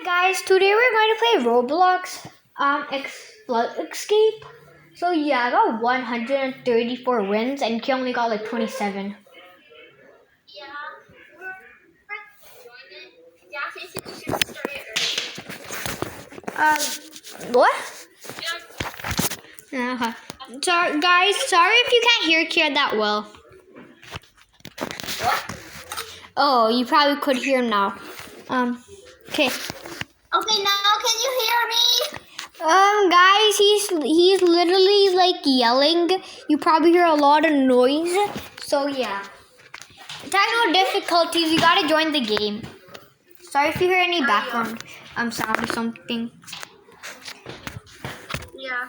Guys, today we're going to play Roblox Escape. So yeah, I got 134 wins and he only got like 27. What? Uh-huh. Sorry, guys. Sorry if you can't hear Kier that well. What? Oh, you probably could hear him now. Okay. Okay, now can you hear me? Guys, he's literally like yelling. You probably hear a lot of noise. So yeah. Technical difficulties. You gotta join the game. Sorry if you hear any background sound or something. Yeah.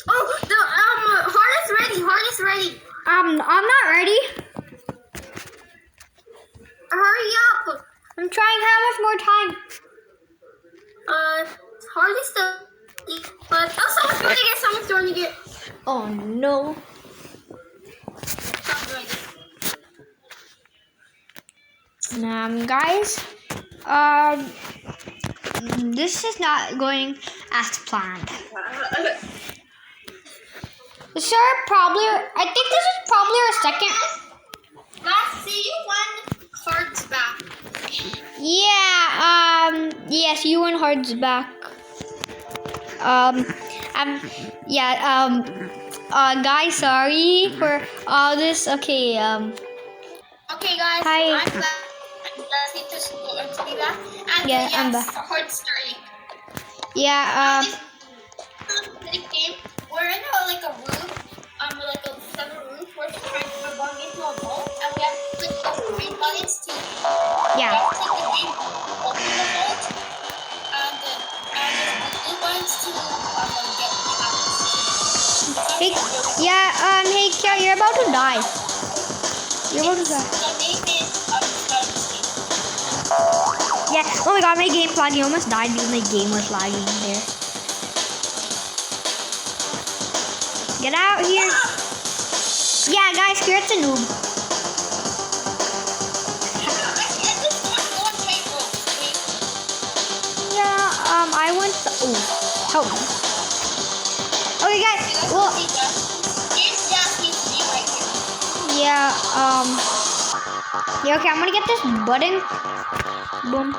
Oh, the heart is ready. Heart is ready. I'm not ready. Hurry up. I'm trying. How much more time? Heart is still. But someone's joining it. Oh no. Guys, this is not going as planned. Sure, probably. I think this is probably our second. Guys, see you when Heart's back. Yeah. Yes, you and Hard's back. Guys, sorry for all this. Okay. Okay, guys. Hi. I'm back. To be back. And Yeah, yes, I'm back. Heart's starting. Yeah. This game, we're in a room, like a 7 room. We're going into a vault, and we have to click those green buttons to. Yeah. We have to click the green open the vault, and the blue buttons to get out. Hey, yeah. Hey, Kiara, you're about to die. You're about to die. The name is Yeah. Oh my God, my game's lagging. I almost died because my game was lagging there. Get out here. Yeah, guys, Kiara's a noob. Yeah. I want. Oh, help me. Okay, guys. Well. Yeah. Yeah. Okay, I'm gonna get this button. Boom.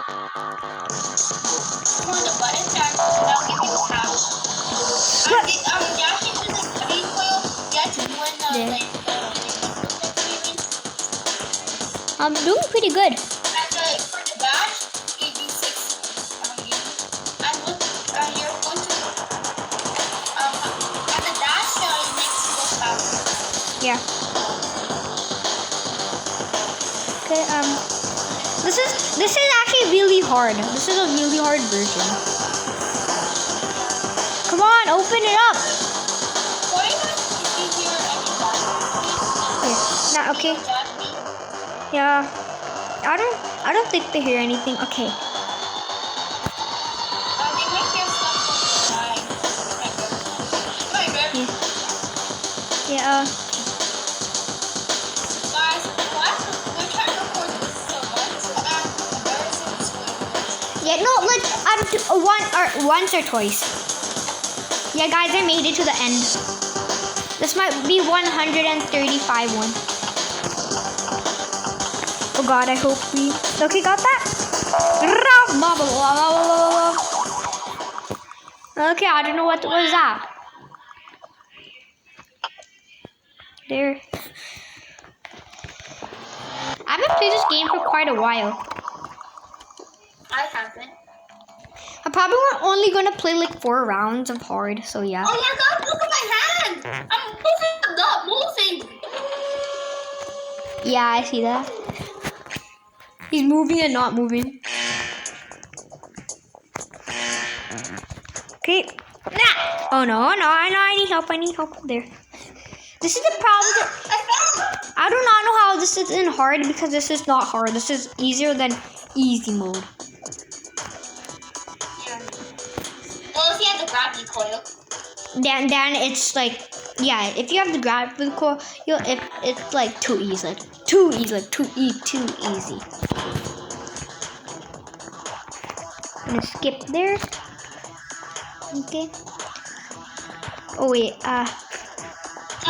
I'm doing pretty good. For the dash, AB6 and look, you're going to at the dash it makes you go faster. Yeah. Okay, this is actually really hard. This is a really hard version. Come on, open it up. Why not if you hear anything? Nah, okay. Yeah. I don't think they hear anything. Okay. They might hear stuff from the line. Yeah. Guys, we're trying to record this so much. Yeah, no, like once or twice. Yeah, guys, I made it to the end. This might be 135 one. Oh God, I hope we. Okay, got that. Okay, I don't know what was that. There. I haven't played this game for quite a while. I haven't. I'm probably only gonna play like 4 rounds of hard, so yeah. Oh my God, look at my hand! I'm moving, not moving! Yeah, I see that. He's moving and not moving. Okay. Nah. Oh no, I need help. There. This is the problem. I do not know how this is in hard because this is not hard. This is easier than easy mode. Yeah. Well, if you have the gravity coil. Then it's like, yeah, if you have the gravity coil, it's like too easy. Too easy. Gonna skip there. Okay. Oh wait, I'm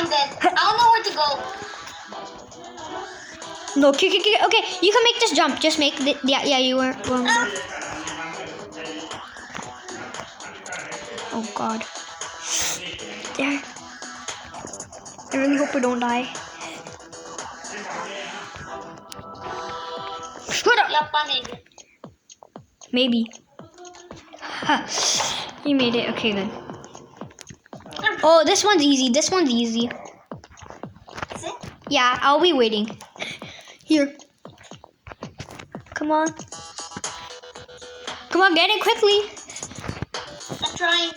dead. I don't know where to go. no, okay, you can make this jump. Just make the, yeah, you were wrong. Oh god. There. I really hope we don't die. Shut up! Yep, I made it. Maybe. You made it. Okay, good. Oh, this one's easy. This one's easy. Is it? Yeah, I'll be waiting. Here. Come on. Come on, get it quickly. I'm trying.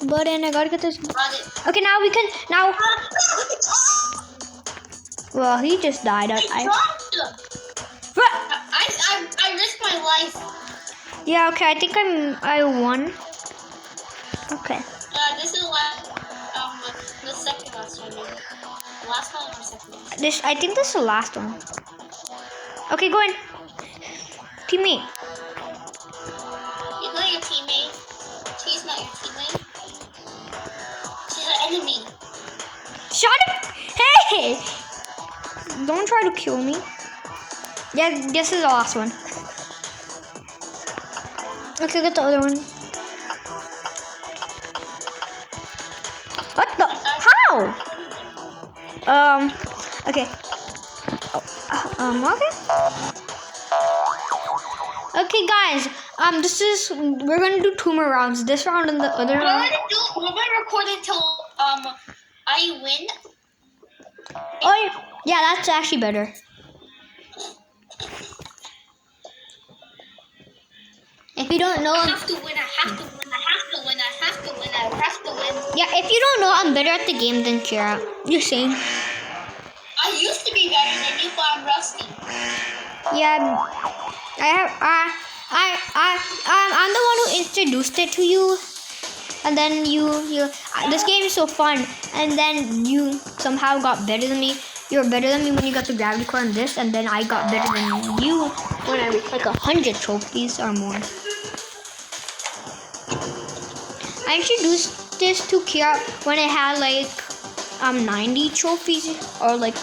But then I gotta get this. Got it. Okay, now we can. Now. Well, he just died. I dropped him. I risked my life. Yeah, okay, I think I won. Okay. This is the second last one. Maybe. The last one or second last? I think this is the last one. Okay, go in. Teammate. You're not your teammate. She's not your teammate. She's an enemy. Shut up! Hey! Don't try to kill me. Yeah, this is the last one. Okay, get the other one. What the? How? Okay. Okay. Okay, guys. We're gonna do 2 more rounds. This round and the other round. We're gonna record until I win. Oh yeah, that's actually better. If you don't know, I have to win. I have to win. I have to win. I have to win. I have to win. yeah, if you don't know, I'm better at the game than Kira. You're saying? I used to be better than you, but I'm rusty. Yeah, I'm the one who introduced it to you, and then this game is so fun, and then you somehow got better than me. You were better than me when you got the gravity core and this, and then I got better than you when I reached like 100 trophies or more. I introduced this to Kira when I had like 90 trophies or like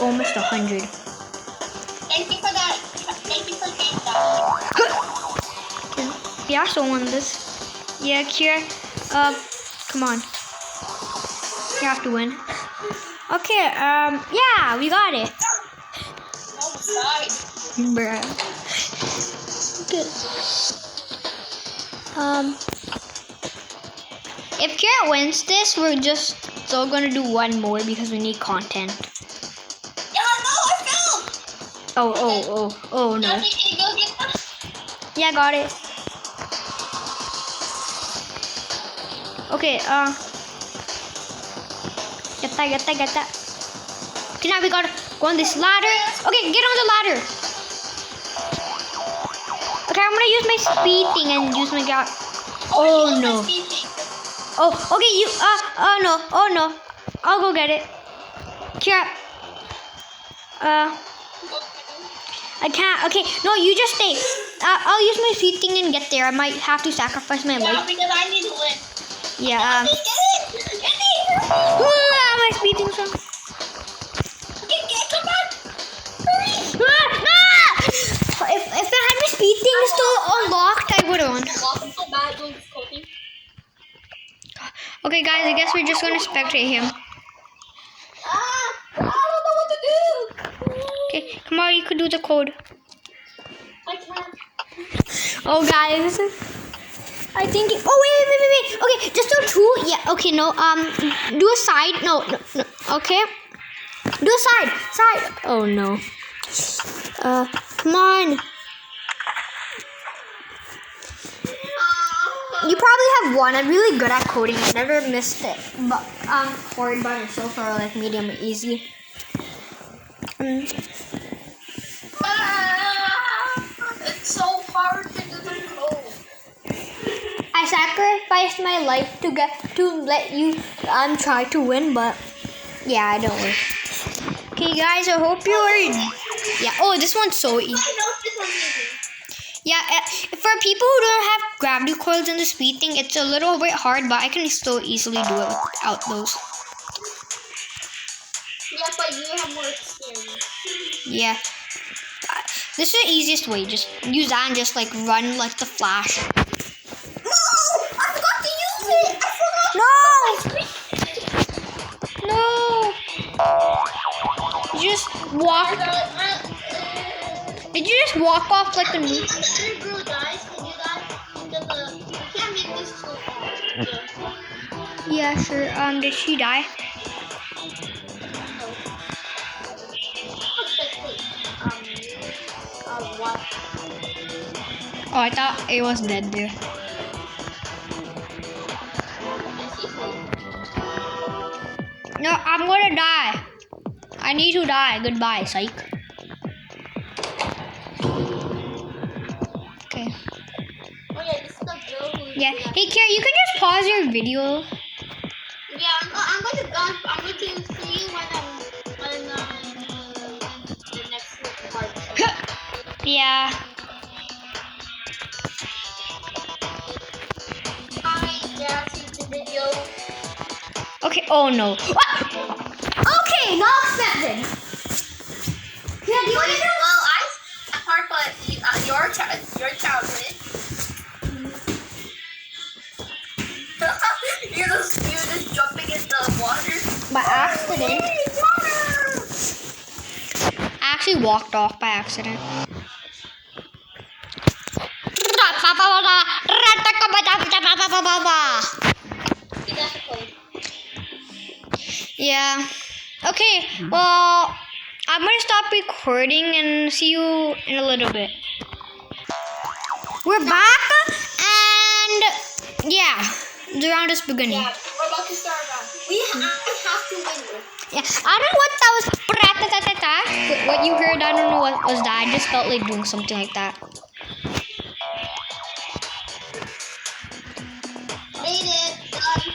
almost 100. Thank you for that. Thank you for getting that. We also won this. Yeah, Kira. Come on. You have to win. Okay, yeah, we got it. Oh, sorry. Bruh. Good. If Kira wins this, we're just still gonna do 1 more because we need content. Yeah, no, I fell. Oh no. Can you go get that? Yeah, I got it. Okay, get that. Okay, now we gotta go on this ladder. Okay, get on the ladder. Okay, I'm gonna use my speed thing and use my gas. Oh no. Oh, okay, you, oh no. I'll go get it. Kira. I can't. Okay, no, you just stay. I'll use my speed thing and get there. I might have to sacrifice my life. Yeah, because I need to win. Yeah. Get it! My speed thing's wrong. Come on! If I had my speed thing still unlocked, I would have won. Okay, guys, I guess we're just gonna spectate him. I don't know what to do. Okay, come on, you could do the code. I can't. Oh, guys. I think. Oh wait. Okay, just do 2. Yeah. Okay. No. Do a side. No. Okay. Do a side. Oh no. Come on. You probably have 1. I'm really good at coding. I never missed it. But hard by myself or like medium or easy. It's so hard to do the code. I sacrificed my life to let you try to win, but yeah, I don't win. Okay, guys, I hope you are. Yeah. Oh, this one's so easy. I know this one's easy. Yeah, For people who don't have gravity coils and the speed thing, it's a little bit hard, but I can still easily do it without those. Yeah, but you have more experience. Yeah. This is the easiest way. Just use that and just like run like the Flash. No! I forgot to use it! I forgot! No! You just walk. Did you just walk off like a noob? If the other girl dies, can you die? Because we can't make this too hard. Yeah, sure. Did she die? What? Oh, I thought it was dead there. No, I'm gonna die. I need to die. Goodbye, psych. Okay. Oh yeah, this is the girl who. Yeah. Hey, Kira, you can just pause your video. Yeah, I'm going to see you when the next part. Yeah. Hi, yeah, see the video. Okay. Oh no. Okay, knock 7. Yeah, do you want to know? Well, apart from your childhood. you're just jumping in the water. By accident. I actually walked off by accident. Yeah. Okay, well, I'm gonna stop recording and see you in a little bit. We're back, and yeah, the round is beginning. Yeah, we're about to start around. I have to win this. Yeah, I don't know what that was. What you heard, I don't know what was that. I just felt like doing something like that. Made it. Done.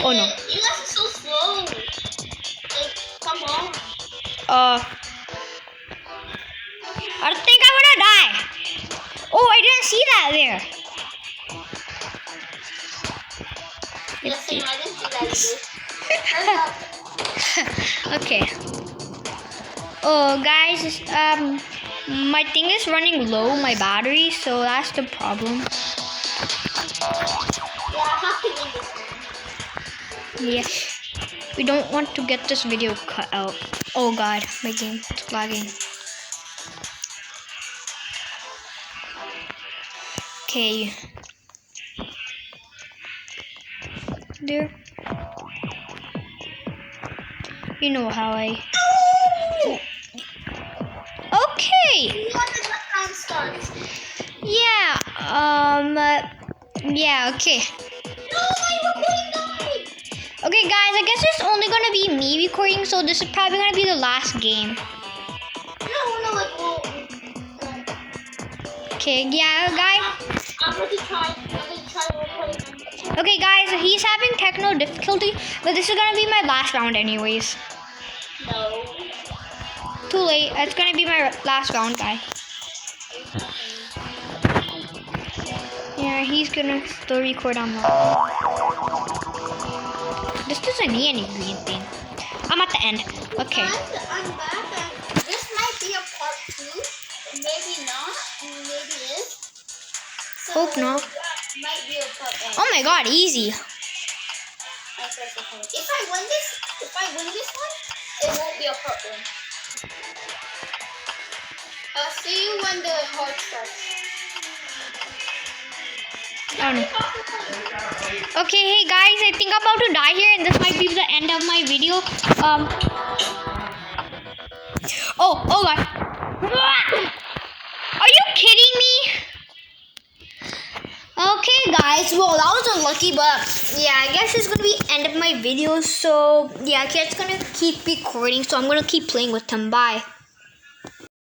Oh no. You guys are so slow. Like, come on. I think I'm gonna die. Oh, I didn't see that there. Yes, I didn't see that either. Okay. Oh, guys, my thing is running low, my battery, so that's the problem. Yeah, I have to win this one. Yeah. We don't want to get this video cut out. Oh god, my game is lagging. Okay. There. You know how I... Okay! What does the round start? Yeah, yeah, okay. No, my recording died. Okay, guys, I guess it's only gonna be me recording, so this is probably gonna be the last game. No, like, well, Okay, yeah, guys. I'm going to try recording. Okay, guys, he's having techno difficulty, but this is gonna be my last round anyways. No. Too late. It's gonna be my last round, guys. Yeah, he's gonna still record on that. This doesn't need any green thing. I'm at the end. Okay. Guys, I'm back. And this might be a part 2. Maybe not. Maybe it is. So, Hope not. that might be a part 1. Oh my god, easy. If I win this one, it won't be a part 1. I'll see you when the hard starts. I don't know. Okay, hey guys, I think I'm about to die here, and this might be the end of my video. Oh god. Are you kidding me? Okay, guys. Well, that was unlucky, but yeah, I guess it's gonna be end of my video. So yeah, Kid's gonna keep recording, so I'm gonna keep playing with him. Bye.